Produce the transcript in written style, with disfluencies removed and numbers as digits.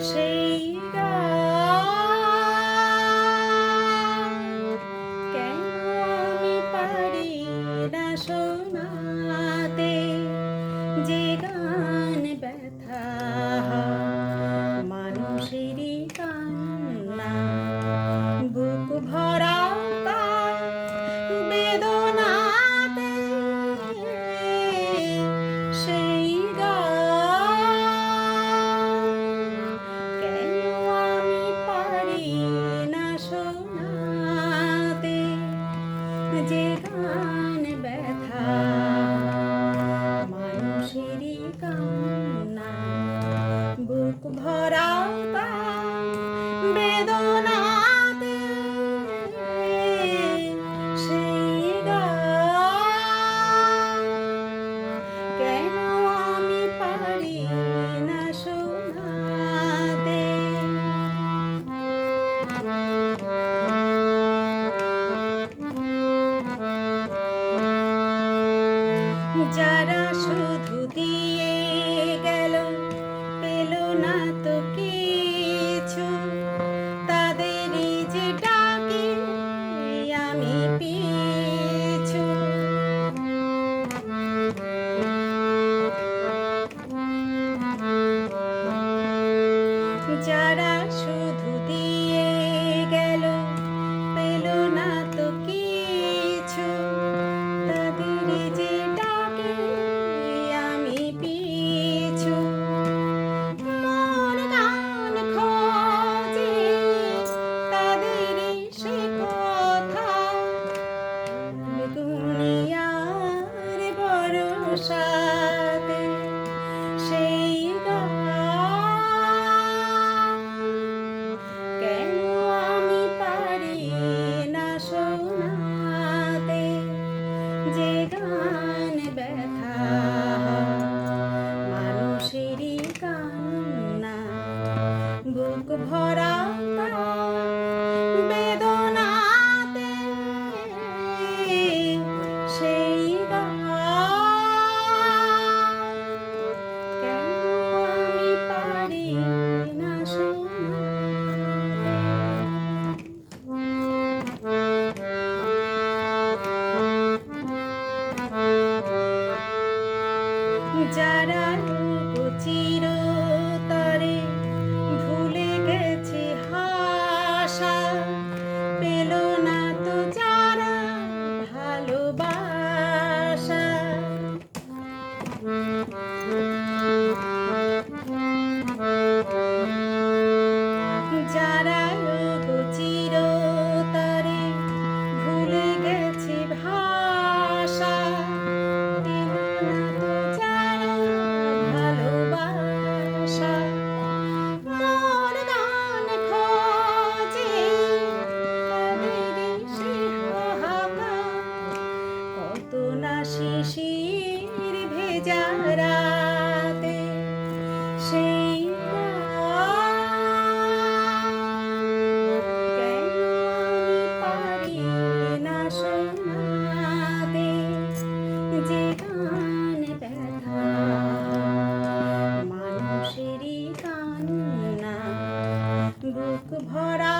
সেই গান কেন আমি পারি না শোনাতে, যে গান ব্যথা মানুষেরই কান্না, বুক ভরা বেদনাতে। সেই কেন আমি পারি না শোনাতে, যে গান ব্যথা মানুষেরই কান্না, বুক ভরা বেদনাতে। সেই কেন আমি পারি না শোনাতে। যারা শুধু দিয়ে গেল, পেল না তো কিছু, তাদেরই যে ডাকি আমি পিছু। যারা শুধু দিয়ে গেল, পেল না তো কিছু, তাদেরই যে ডাকি আমি পিছু। মন গান খোঁজে তাদেরই সে কথা, দুনিয়ার ভরসাতে। সেই কেন আমি পারি না শোনাতে, যে গান ব্যথা মানুষেরই কান্না, বুক ভরা বেদনাতে। সেই কেন আমি পারি না যারা চিরতরে ভুলে গেছে হাসা, পেল না তো যারা ভালোবাসা। যারা চিরতরে ভুলে গেছে ভাষা, ভালোবাসা। মোর গান খোঁজে তাদেরই সে হাহাকার, কত না শিশির ভেজা রাতে। সেই কেন আমি পারি না শোনাতে, যে গান ব্যথা মানুষেরই কান্না, বুক ভরা